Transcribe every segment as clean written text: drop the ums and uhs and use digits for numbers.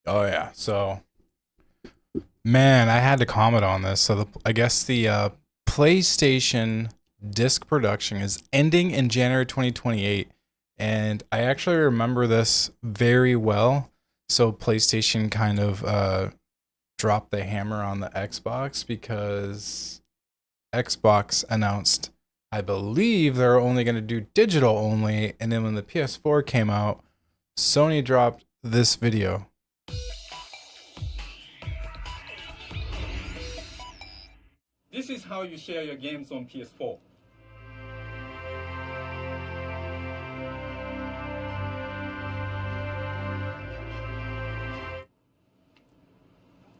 Oh yeah. So man, I had to comment on this. So I guess the PlayStation disc production is ending in January 2028, and I actually remember this very well. So PlayStation kind of dropped the hammer on the Xbox because Xbox announced, I believe they're only going to do digital only, and then when the PS4 came out, Sony dropped this video. This is how you share your games on PS4.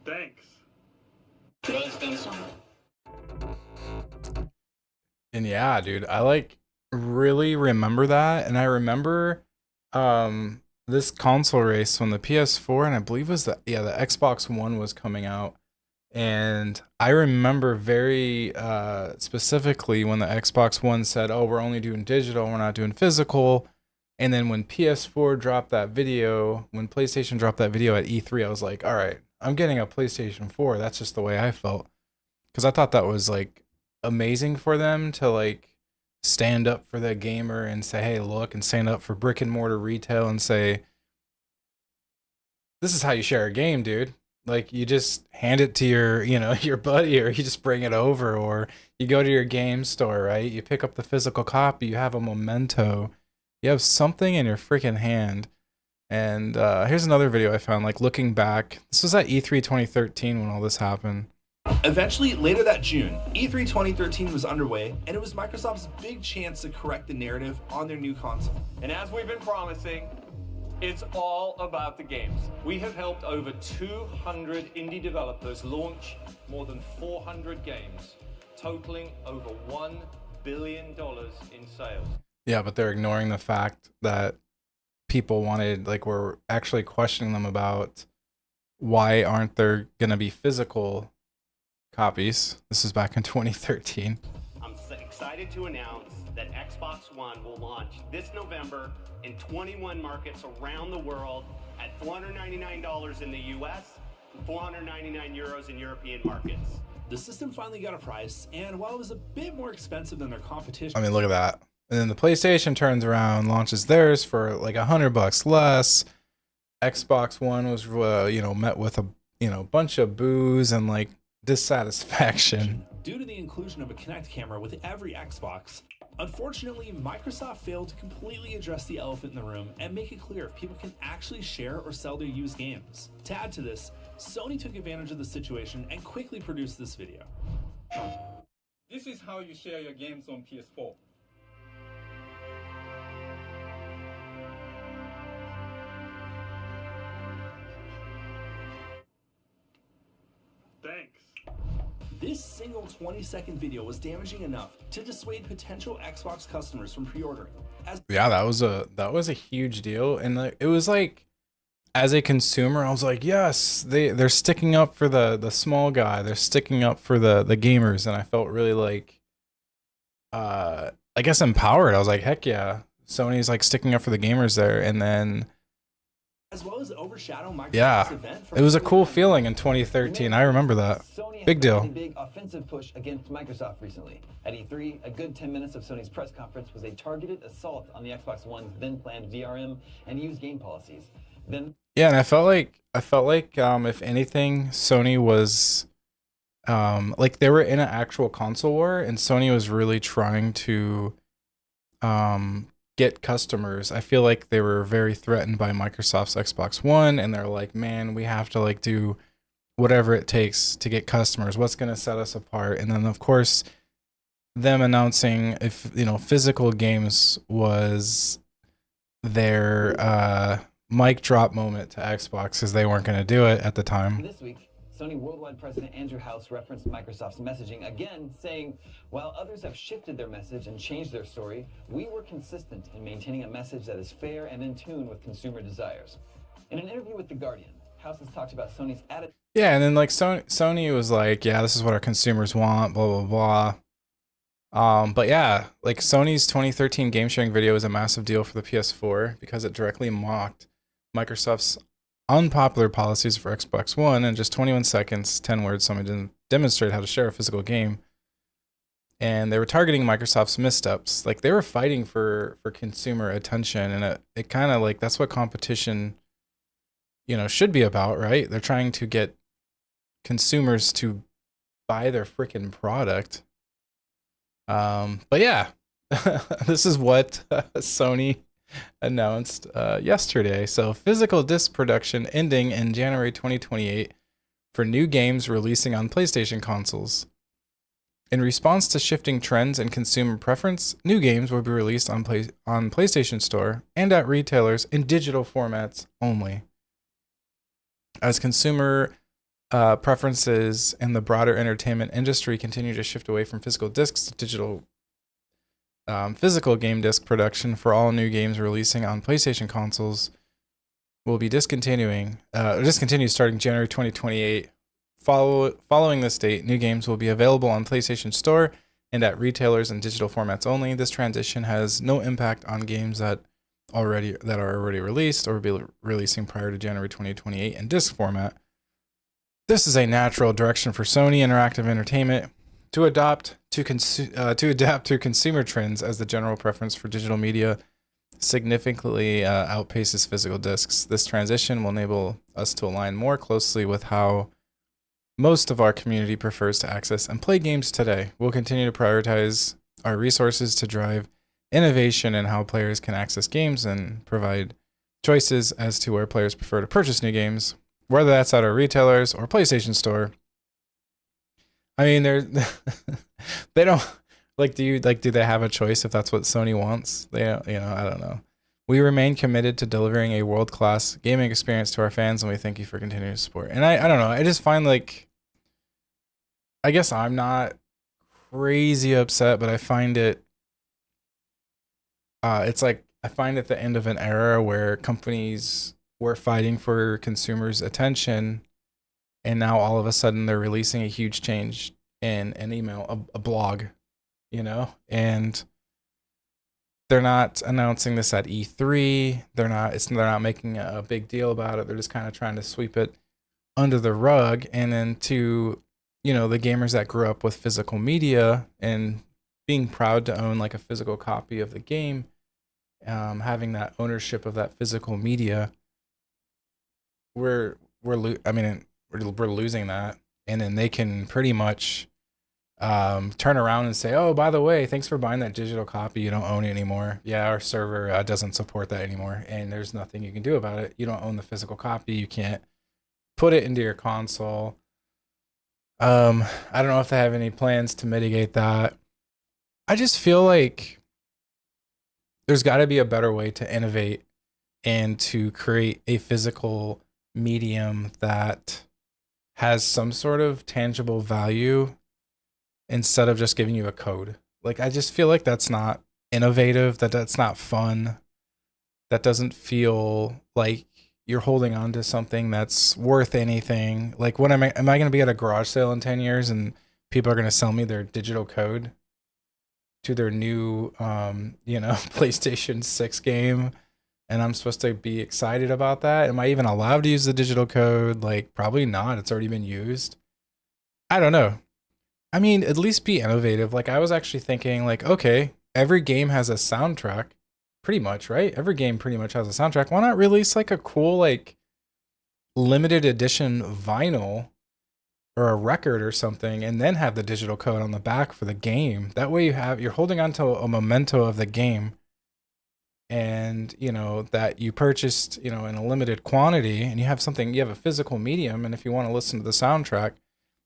Thanks. PlayStation. And yeah, dude, I like really remember that. And I remember this console race when the PS4 and I believe it was the Xbox One was coming out. And I remember very specifically when the Xbox One said, "Oh, we're only doing digital, we're not doing physical." And then when PS4 dropped that video, when PlayStation dropped that video at E3, I was like, "All right, I'm getting a PlayStation 4." That's just the way I felt because I thought that was like amazing for them to like stand up for the gamer and say, "Hey, look," and stand up for brick and mortar retail and say, "This is how you share a game, dude." Like you just hand it to your, your buddy, or you just bring it over, or you go to your game store, right? You pick up the physical copy, you have a memento, you have something in your freaking hand. And here's another video I found, like looking back. This was at E3 2013 when all this happened. Eventually, later that June, E3 2013 was underway, and it was Microsoft's big chance to correct the narrative on their new console. And as we've been promising, it's all about the games. We have helped over 200 indie developers launch more than 400 games, totaling over $1 billion in sales. Yeah, but they're ignoring the fact that people were actually questioning them about why aren't there going to be physical copies. This is back in 2013. I'm excited to announce that Xbox One will launch this November in 21 markets around the world at $499 in the US and 499 euros in European markets. The system finally got a price, and while it was a bit more expensive than their competition, I mean, look at that. And then the PlayStation turns around, launches theirs for like $100 less. Xbox One was, met with a bunch of boos and like dissatisfaction. due to the inclusion of a Kinect camera with every Xbox. Unfortunately, Microsoft failed to completely address the elephant in the room and make it clear if people can actually share or sell their used games. To add to this, Sony took advantage of the situation and quickly produced this video. This is how you share your games on PS4. Thanks. This single 20-second video was damaging enough to dissuade potential Xbox customers from pre-ordering. Yeah, that was a huge deal, and it was like, as a consumer, I was like, yes, they're sticking up for the small guy, they're sticking up for the gamers, and I felt really like, I guess empowered. I was like, heck yeah, Sony's like sticking up for the gamers there, and then as well as overshadow Microsoft's yeah, event. it was a cool feeling in 2013. I remember that. Big deal. A big offensive push against Microsoft recently. At E3, a good 10 minutes of Sony's press conference was a targeted assault on the Xbox One's then planned DRM and used game policies. Yeah, and I felt like if anything, Sony was like they were in an actual console war, and Sony was really trying to get customers. I feel like they were very threatened by Microsoft's Xbox One, and they're like, man, we have to like do whatever it takes to get customers. What's going to set us apart? And then of course, them announcing if physical games was their mic drop moment to Xbox, because they weren't going to do it at the time. This week, Sony Worldwide President Andrew House referenced Microsoft's messaging again, saying, while others have shifted their message and changed their story, we were consistent in maintaining a message that is fair and in tune with consumer desires. In an interview with The Guardian, House has talked about Sony's attitude. Yeah, and then like Sony was like, yeah, this is what our consumers want, blah, blah, blah. But yeah, like Sony's 2013 game sharing video was a massive deal for the PS4 because it directly mocked Microsoft's unpopular policies for Xbox One in just 21 seconds, 10 words. Someone didn't demonstrate how to share a physical game. And they were targeting Microsoft's missteps. Like they were fighting for consumer attention, and it kind of like that's what competition, should be about, right? They're trying to get consumers to buy their freaking product. But yeah, this is what Sony announced yesterday. So physical disc production ending in January 2028 for new games releasing on PlayStation consoles. In response to shifting trends and consumer preference, new games will be released on PlayStation Store and at retailers in digital formats only. As consumer preferences and the broader entertainment industry continue to shift away from physical discs to digital physical game disc production for all new games releasing on PlayStation consoles will be discontinued starting January 2028. Following this date, new games will be available on PlayStation Store and at retailers in digital formats only. This transition has no impact on games that are already released or will be releasing prior to January 2028 in disc format. This is a natural direction for Sony Interactive Entertainment to adapt to consumer trends as the general preference for digital media significantly outpaces physical discs. This transition will enable us to align more closely with how most of our community prefers to access and play games today. We'll continue to prioritize our resources to drive innovation in how players can access games and provide choices as to where players prefer to purchase new games, whether that's at our retailers or PlayStation Store. I mean, they don't do they have a choice if that's what Sony wants? I don't know. We remain committed to delivering a world-class gaming experience to our fans, and we thank you for continuing to support. And I don't know. I just find I guess I'm not crazy upset, but I find it, it's like, I find at the end of an era where companies were fighting for consumers' attention, and now all of a sudden they're releasing a huge change in an email, a blog, and they're not announcing this at E3. They're not making a big deal about it. They're just kind of trying to sweep it under the rug. And then to, the gamers that grew up with physical media and being proud to own like a physical copy of the game, having that ownership of that physical media, we're losing that. And then they can pretty much turn around and say, oh, by the way, thanks for buying that digital copy. You don't own it anymore. Yeah, our server doesn't support that anymore. And there's nothing you can do about it. You don't own the physical copy. You can't put it into your console. I don't know if they have any plans to mitigate that. I just feel like there's got to be a better way to innovate and to create a physical medium that has some sort of tangible value instead of just giving you a code. Like, I just feel like that's not innovative, that's not fun. That doesn't feel like you're holding on to something that's worth anything. Like, what am I going to be at a garage sale in 10 years and people are going to sell me their digital code to their new, PlayStation 6 game? And I'm supposed to be excited about that? Am I even allowed to use the digital code? Like, probably not. It's already been used. I don't know. I mean, at least be innovative. Like, I was actually thinking, like, okay, every game has a soundtrack. Pretty much, right? Every game pretty much has a soundtrack. Why not release like a cool, like, limited edition vinyl or a record or something, and then have the digital code on the back for the game? That way you're holding on to a memento of the game, and that you purchased in a limited quantity, and you have a physical medium, and if you want to listen to the soundtrack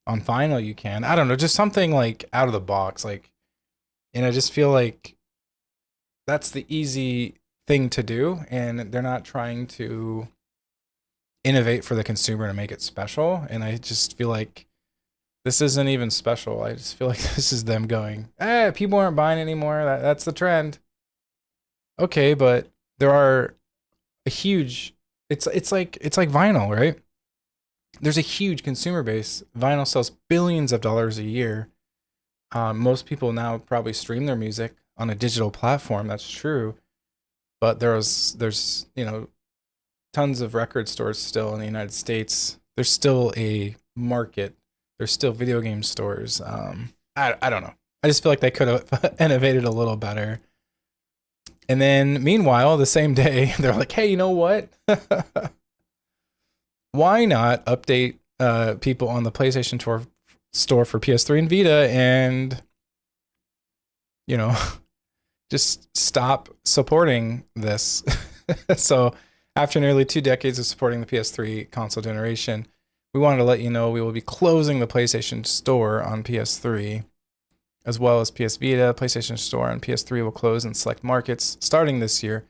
on vinyl, you can. I don't know, just something like out of the box. Like, and I just feel like that's the easy thing to do, and they're not trying to innovate for the consumer to make it special. And I just feel like this isn't even special. I just feel like this is them going, people aren't buying anymore. That's the trend. Okay, but there are a huge, it's like vinyl, right? There's a huge consumer base. Vinyl sells billions of dollars a year. Most people now probably stream their music on a digital platform. That's true. But there's tons of record stores still in the United States. There's still a market. There's still video game stores. I don't know. I just feel like they could have innovated a little better. And then meanwhile, the same day, they're like, hey, you know what? Why not update people on the PlayStation store for PS3 and Vita and, you know, just stop supporting this. So after nearly 2 decades of supporting the PS3 console generation, we wanted to let you know we will be closing the PlayStation Store on PS3, as well as PS Vita. PlayStation Store on PS3 will close in select markets starting this year,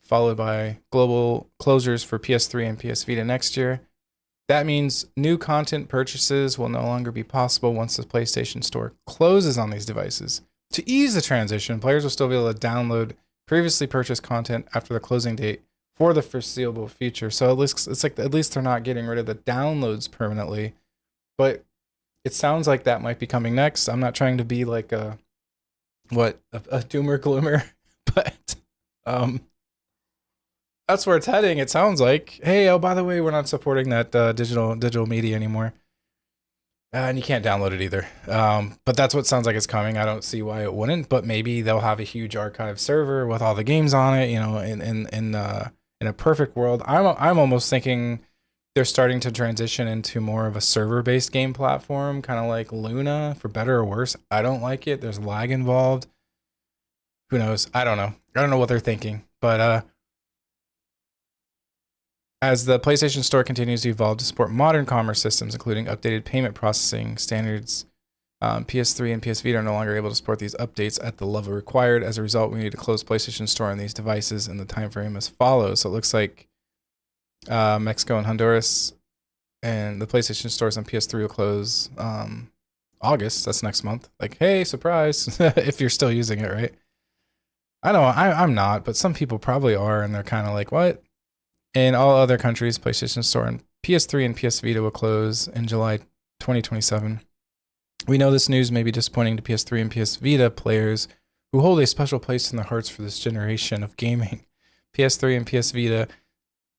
followed by global closures for PS3 and PS Vita next year. That means new content purchases will no longer be possible once the PlayStation Store closes on these devices. To ease the transition, players will still be able to download previously purchased content after the closing date for the foreseeable future. So at least they're not getting rid of the downloads permanently. But it sounds like that might be coming next. I'm not trying to be like a doomer gloomer, but that's where it's heading. It sounds like, hey, oh, by the way, we're not supporting that digital media anymore. And you can't download it either. But that's what sounds like it's coming. I don't see why it wouldn't, but maybe they'll have a huge archive server with all the games on it, you know, in a perfect world. I'm almost thinking they're starting to transition into more of a server-based game platform, kind of like Luna, for better or worse. I don't like it. There's lag involved. Who knows? I don't know. I don't know what they're thinking, but as the PlayStation Store continues to evolve to support modern commerce systems, including updated payment processing standards, PS3 and PS Vita are no longer able to support these updates at the level required. As a result, we need to close PlayStation Store on these devices in the time frame as follows. So it looks like Mexico and Honduras and the PlayStation Stores on PS3 will close August. That's next month. Like, hey, surprise, if you're still using it, right? I know I'm not, but some people probably are, and they're kind of like, what? In all other countries, PlayStation Store and PS3 and PS Vita will close in July 2027. We know this news may be disappointing to PS3 and PS Vita players who hold a special place in their hearts for this generation of gaming. PS3 and PS Vita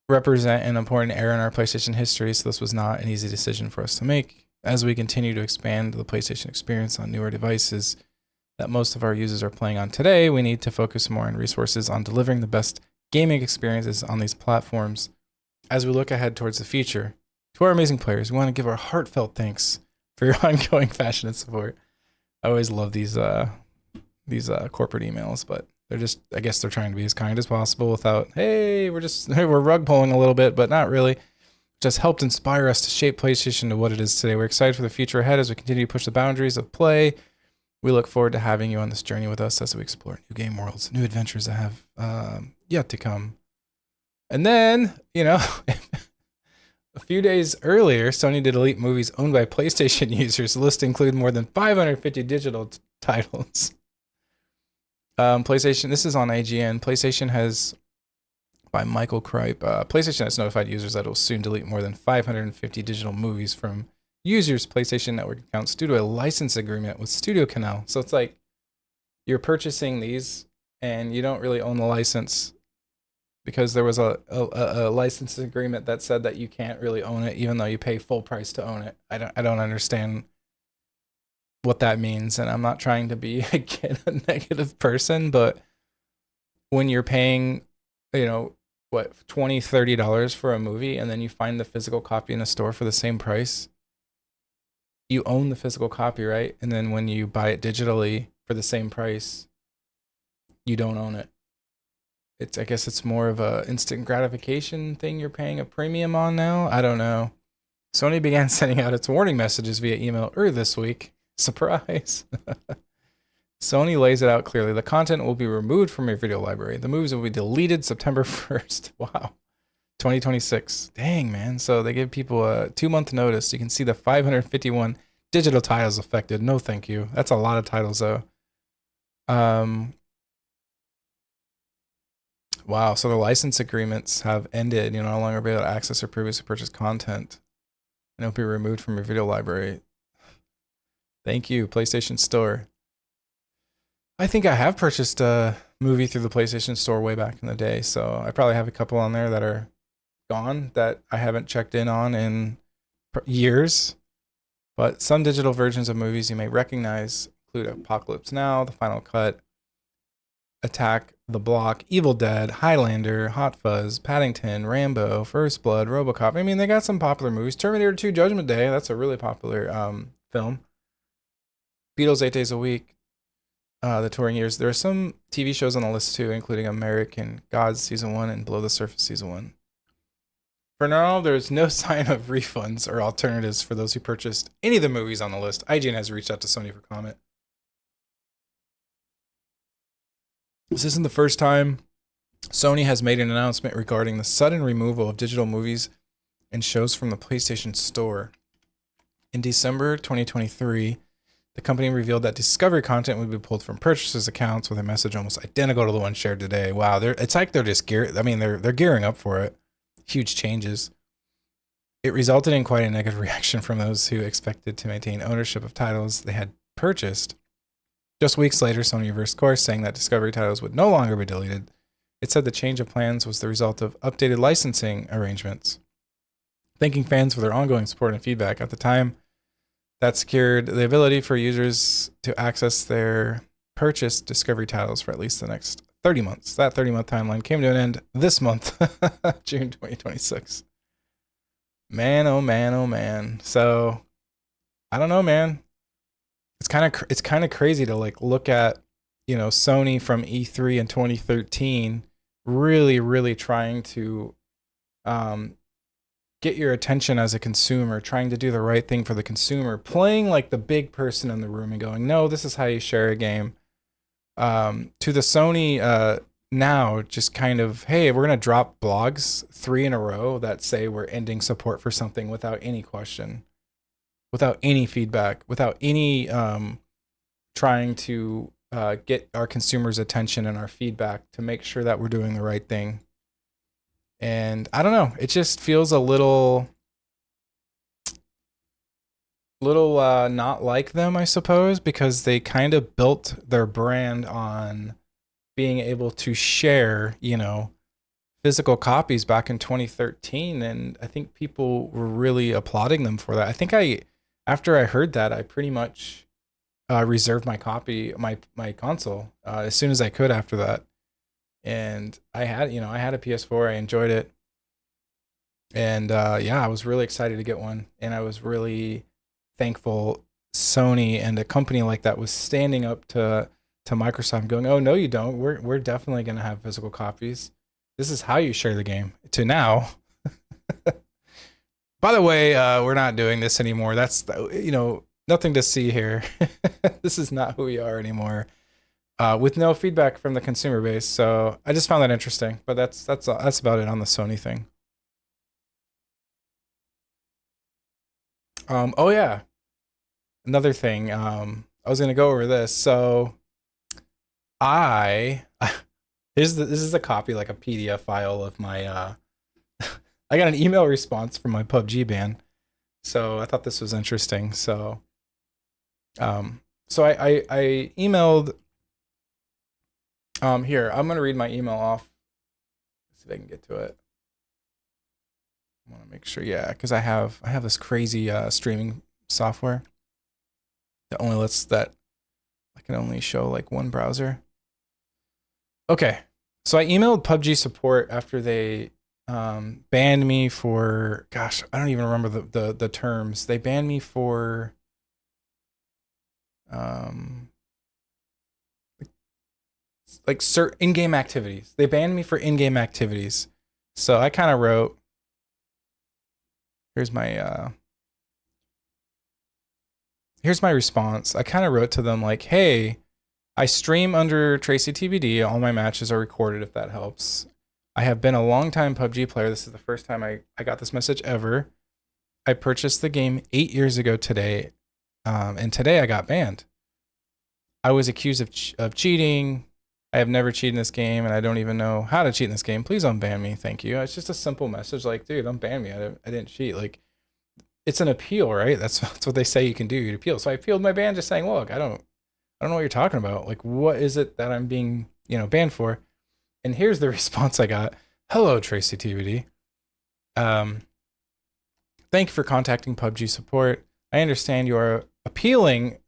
represent an important era in our PlayStation history, so this was not an easy decision for us to make. As we continue to expand the PlayStation experience on newer devices that most of our users are playing on today, we need to focus more on resources on delivering the best gaming experiences on these platforms. As we look ahead towards the future, to our amazing players, we want to give our heartfelt thanks for your ongoing passion and support. I always love these corporate emails, but they're just, I guess they're trying to be as kind as possible without, hey, we're rug pulling a little bit, but not really. Just helped inspire us to shape PlayStation to what it is today. We're excited for the future ahead as we continue to push the boundaries of play. We look forward to having you on this journey with us as we explore new game worlds, new adventures that have yet to come. And then, you know, a few days earlier, Sony did delete movies owned by PlayStation users. The list included more than 550 digital titles. PlayStation, this is on IGN. PlayStation has, by Michael Kripe, PlayStation has notified users that it will soon delete more than 550 digital movies from users' PlayStation Network accounts due to a license agreement with Studio Canal. So it's like you're purchasing these and you don't really own the license because there was a license agreement that said that you can't really own it even though you pay full price to own it. I don't understand what that means, and I'm not trying to be again a negative person, but when you're paying, you know, what, $20-$30 for a movie and then you find the physical copy in a store for the same price, you own the physical copy, right? And then when you buy it digitally for the same price, you don't own it. I guess it's more of a instant gratification thing you're paying a premium on now. I don't know. Sony began sending out its warning messages via email earlier this week. Surprise. Sony lays it out clearly. The content will be removed from your video library. The movies will be deleted September 1st. Wow. 2026. Dang, man. So they give people a 2-month notice. You can see the 551 digital titles affected. No, thank you. That's a lot of titles, though. Wow. So the license agreements have ended. You'll no longer be able to access or previously purchased content, and it'll be removed from your video library. Thank you, PlayStation Store. I think I have purchased a movie through the PlayStation Store way back in the day, so I probably have a couple on there that are gone that I haven't checked in on in years. But some digital versions of movies you may recognize include Apocalypse Now, The Final Cut, Attack the Block, Evil Dead, Highlander, Hot Fuzz, Paddington, Rambo, First Blood, RoboCop. I mean, they got some popular movies. Terminator 2, Judgment Day. That's a really popular film. Beatles, 8 Days a Week. The touring years. There are some TV shows on the list too, including American Gods Season 1 and Below the Surface Season 1. For now, there's no sign of refunds or alternatives for those who purchased any of the movies on the list. IGN has reached out to Sony for comment. This isn't the first time Sony has made an announcement regarding the sudden removal of digital movies and shows from the PlayStation Store. In December 2023, the company revealed that Discovery content would be pulled from purchasers' accounts with a message almost identical to the one shared today. Wow, it's like they're just they're gearing up for it. Huge changes. It resulted in quite a negative reaction from those who expected to maintain ownership of titles they had purchased. Just weeks later, Sony reversed course, saying that Discovery titles would no longer be deleted. It said the change of plans was the result of updated licensing arrangements. Thanking fans for their ongoing support and feedback. At the time, that secured the ability for users to access their purchased Discovery titles for at least the next 30 months. That 30-month timeline came to an end this month, June 2026. Man, oh man, oh man. So, I don't know, man. It's kind of crazy to like look at, Sony from E3 in 2013 really trying to get your attention as a consumer, trying to do the right thing for the consumer, playing like the big person in the room and going, no, this is how you share a game. To the Sony now, just kind of, hey, we're going to drop blogs 3 in a row that say we're ending support for something without any question, without any feedback, without any trying to get our consumers' attention and our feedback to make sure that we're doing the right thing. And I don't know, it just feels a little not like them, I suppose, because they kind of built their brand on being able to share, physical copies back in 2013, and I think people were really applauding them for that. I think after I heard that, I pretty much reserved my copy, my console, as soon as I could after that. And I had a PS4. I enjoyed it. And I was really excited to get one. And I was really thankful Sony and a company like that was standing up to Microsoft and going, oh, no, you don't. We're definitely going to have physical copies. This is how you share the game. To now. By the way, we're not doing this anymore. That's, nothing to see here. This is not who we are anymore. With no feedback from the consumer base. So I just found that interesting, but that's about it on the Sony thing. Oh yeah, another thing. I was gonna go over this. So this is a copy, like a PDF file of my. I got an email response from my PUBG ban, so I thought this was interesting. So, I emailed. Here, I'm gonna read my email off. Let's see if I can get to it. I want to make sure, because I have this crazy streaming software that only lets that I can only show like one browser. Okay, so I emailed PUBG support after they banned me for, gosh, I don't even remember the terms. They banned me for like certain in-game activities. They banned me for in-game activities. So I kind of wrote, here's my response. I kind of wrote to them like, hey, I stream under Tracy TBD. All my matches are recorded, if that helps. I have been a long-time PUBG player. This is the first time I got this message ever. I purchased the game 8 years ago today, and today I got banned. I was accused of cheating. I have never cheated in this game, and I don't even know how to cheat in this game. Please unban me. Thank you. It's just a simple message like, dude, unban me. I didn't cheat. Like, it's an appeal, right? That's what they say you can do. You appeal. So I appealed my ban just saying, look, I don't know what you're talking about. Like, what is it that I'm being, banned for? And here's the response I got. Hello, Tracy TBD. Um, Thank you for contacting PUBG support. I understand you are appealing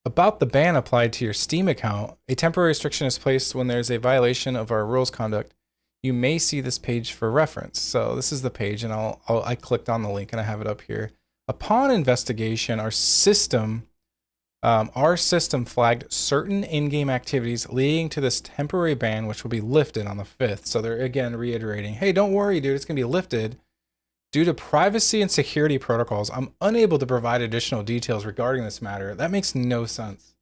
about the ban applied to your Steam account. A temporary restriction is placed when there's a violation of our rules conduct. You may see this page for reference. So this is the page, and I clicked on the link and I have it up here. Upon investigation, our system flagged certain in-game activities leading to this temporary ban, which will be lifted on the 5th. So they're again reiterating, hey, don't worry, dude, it's gonna be lifted. Due to privacy and security protocols, I'm unable to provide additional details regarding this matter. That makes no sense.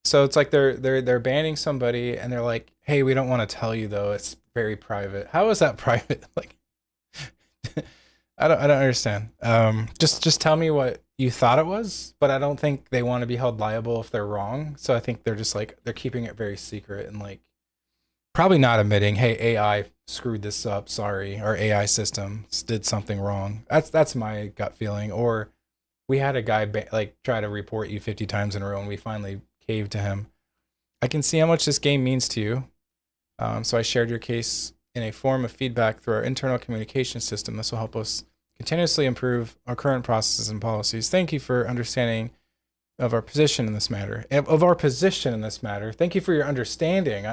So it's like they're banning somebody and they're like, hey, we don't want to tell you though. It's very private. How is that private? Like, I don't understand. Just tell me what you thought it was, but I don't think they want to be held liable if they're wrong. So I think they're just like, they're keeping it very secret and like probably not admitting, hey, AI screwed this up, sorry, our AI system did something wrong. That's my gut feeling. Or we had a guy like try to report you 50 times in a row and we finally caved to him. I can see how much this game means to you. So I shared your case in a form of feedback through our internal communication system. This will help us continuously improve our current processes and policies. Thank you for understanding of our position in this matter. Thank you for your understanding.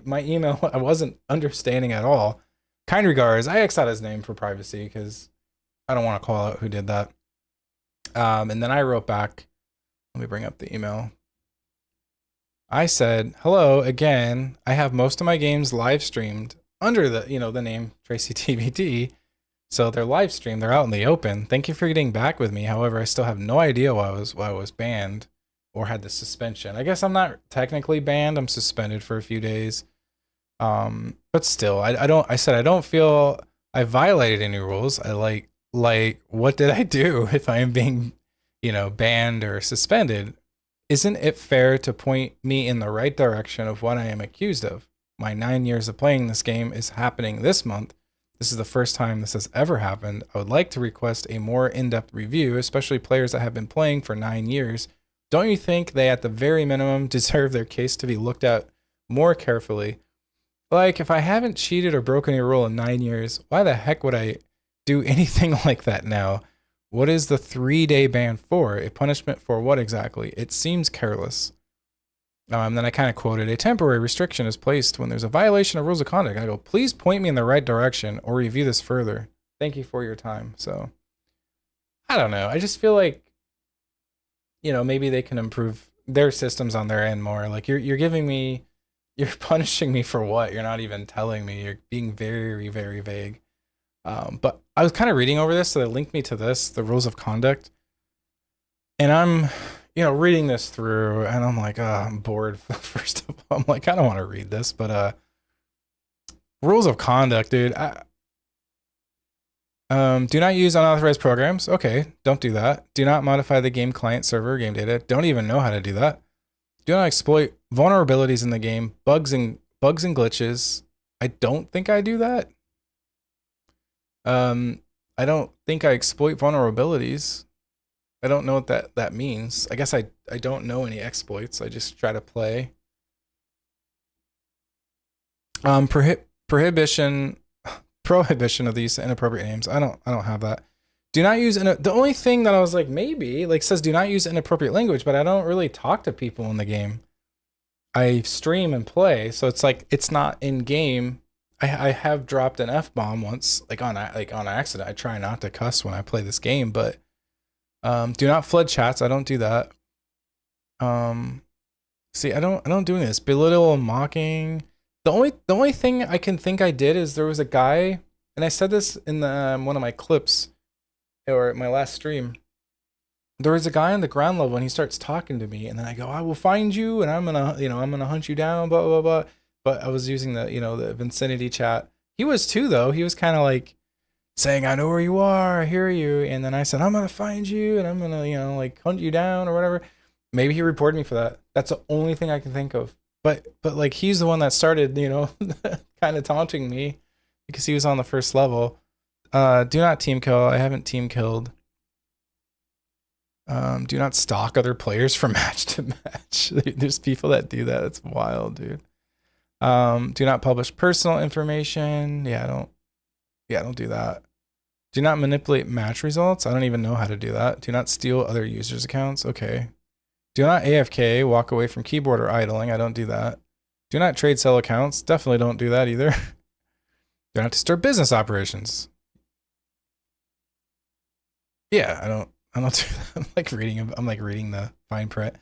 My email, I wasn't understanding at all. Kind regards. I X'd out his name for privacy because I don't want to call out who did that. And then I wrote back. Let me bring up the email. I said, hello again. I have most of my games live streamed under the name Tracy TVD. So they're live streamed, they're out in the open. Thank you for getting back with me. However, I still have no idea why I was banned or had the suspension. I guess I'm not technically banned. I'm suspended for a few days. But still, I said I don't feel I violated any rules. I like what did I do if I am being, banned or suspended? Isn't it fair to point me in the right direction of what I am accused of? My 9 years of playing this game is happening this month. This is the first time this has ever happened. I would like to request a more in-depth review, especially players that have been playing for 9 years. Don't you think they, at the very minimum, deserve their case to be looked at more carefully? Like, if I haven't cheated or broken a rule in 9 years, why the heck would I do anything like that now? What is the 3-day ban for? A punishment for what exactly? It seems careless. Then I kind of quoted, a temporary restriction is placed when there's a violation of rules of conduct. I go, please point me in the right direction or review this further. Thank you for your time. So, I don't know. I just feel like, maybe they can improve their systems on their end more. Like, you're punishing me for what? You're not even telling me. You're being very, very vague. But I was kind of reading over this, so they linked me to this, the rules of conduct. And I'm reading this through, and I'm like, I'm bored. First of all, I'm like, I don't want to read this, but rules of conduct, dude. Do not use unauthorized programs. Okay, don't do that. Do not modify the game client server game data. Don't even know how to do that. Do not exploit vulnerabilities in the game, bugs and glitches. I don't think I do that. I don't think I exploit vulnerabilities. I don't know what that means. I guess I don't know any exploits. I just try to play. Prohibition of these inappropriate names. I don't have that. Do not use the only thing that I was like maybe says do not use inappropriate language, but I don't really talk to people in the game. I stream and play, so it's like it's not in game. I have dropped an F-bomb once, on accident. I try not to cuss when I play this game, but do not flood chats. I don't do that. See, I don't do this. Belittle and mocking. The only thing I can think I did is there was a guy, and I said this in the one of my clips or my last stream. There was a guy on the ground level and he starts talking to me, and then I go, I will find you and I'm gonna hunt you down, blah blah blah. But I was using the the Vincinity chat. He was too though. He was kind of like saying, I know where you are, I hear you. And then I said, I'm gonna find you and I'm gonna hunt you down or whatever. Maybe he reported me for that. That's the only thing I can think of. But like he's the one that started, kind of taunting me because he was on the first level. Do not team kill. I haven't team killed. Do not stalk other players from match to match. There's people that do that. It's wild, dude. Do not publish personal information. Yeah, I don't. Yeah, don't do that. Do not manipulate match results. I don't even know how to do that. Do not steal other users' accounts. Okay. Do not AFK, walk away from keyboard or idling. I don't do that. Do not trade sell accounts. Definitely don't do that either. Do not disturb business operations. Yeah, I don't do that. I'm like reading the fine print.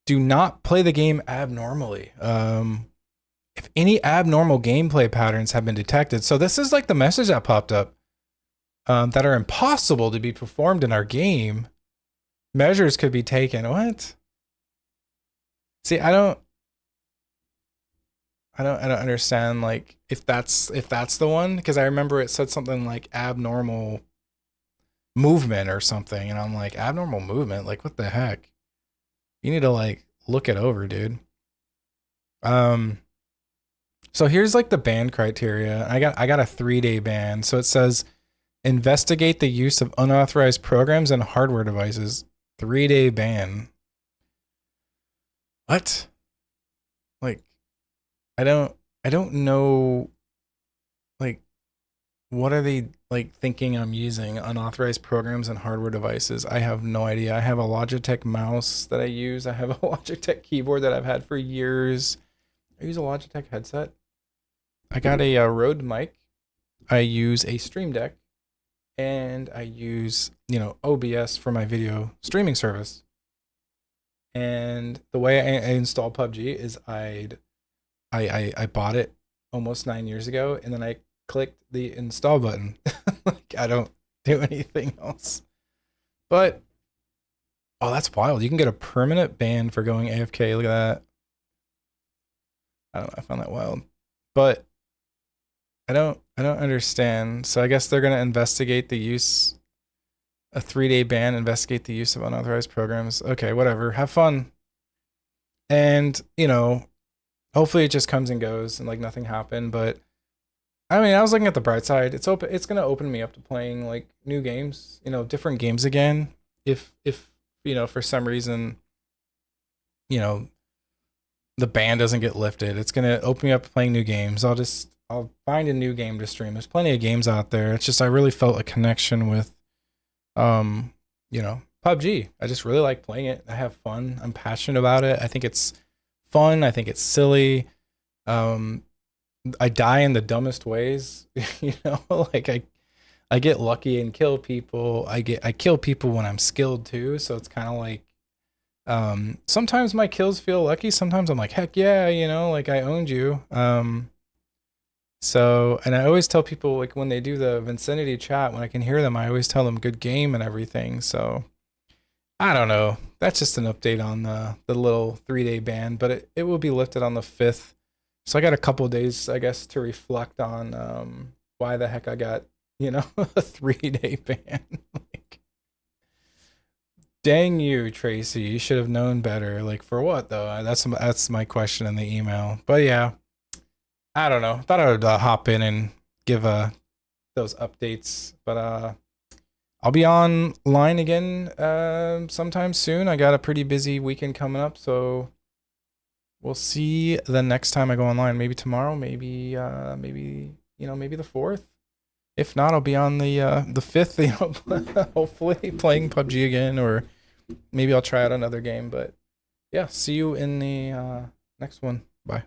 Do not play the game abnormally. If any abnormal gameplay patterns have been detected, so this is like the message that popped up, that are impossible to be performed in our game, measures could be taken. What? See, I don't understand, like, if that's the one, because I remember it said something like abnormal movement or something, and I'm like, abnormal movement? Like, what the heck? You need to like look it over, dude. So here's like the ban criteria. I got a 3-day ban. So it says investigate the use of unauthorized programs and hardware devices. 3-day ban. What? Like, I don't know, like, what are they like thinking I'm using unauthorized programs and hardware devices? I have no idea. I have a Logitech mouse that I use. I have a Logitech keyboard that I've had for years. I use a Logitech headset. I got a Rode mic. I use a Stream Deck, and I use, OBS for my video streaming service. And the way I install PUBG is I bought it almost 9 years ago, and then I clicked the install button. Like, I don't do anything else. But oh, that's wild. You can get a permanent ban for going AFK. Look at that. I don't know. I found that wild. But I don't understand. So I guess they're gonna investigate the use, a 3-day ban, investigate the use of unauthorized programs. Okay, whatever. Have fun. And, hopefully it just comes and goes and like nothing happened. But I mean, I was looking at the bright side. It's gonna open me up to playing like new games, different games again. If for some reason, the ban doesn't get lifted, it's gonna open me up to playing new games. I'll find a new game to stream. There's plenty of games out there. It's just I really felt a connection with PUBG. I just really like playing it. I have fun. I'm passionate about it. I think it's fun. I think it's silly. I die in the dumbest ways. Like I get lucky and kill people. I kill people when I'm skilled too. So it's kind of like, sometimes my kills feel lucky. Sometimes I'm like, heck yeah, like I owned you. So, and I always tell people, like, when they do the Vincinity chat, when I can hear them, I always tell them good game and everything. So I don't know. That's just an update on the little 3-day ban, but it will be lifted on the 5th. So I got a couple days, I guess, to reflect on why the heck I got, a 3-day ban. Like, dang you, Tracy. You should have known better. Like, for what though? That's my question in the email. But yeah, I don't know. Thought I would hop in and give those updates. But I'll be online again sometime soon. I got a pretty busy weekend coming up, so we'll see the next time I go online. Maybe tomorrow, maybe maybe the 4th. If not, I'll be on the 5th, hopefully playing PUBG again, or maybe I'll try out another game. But yeah, see you in the next one. Bye.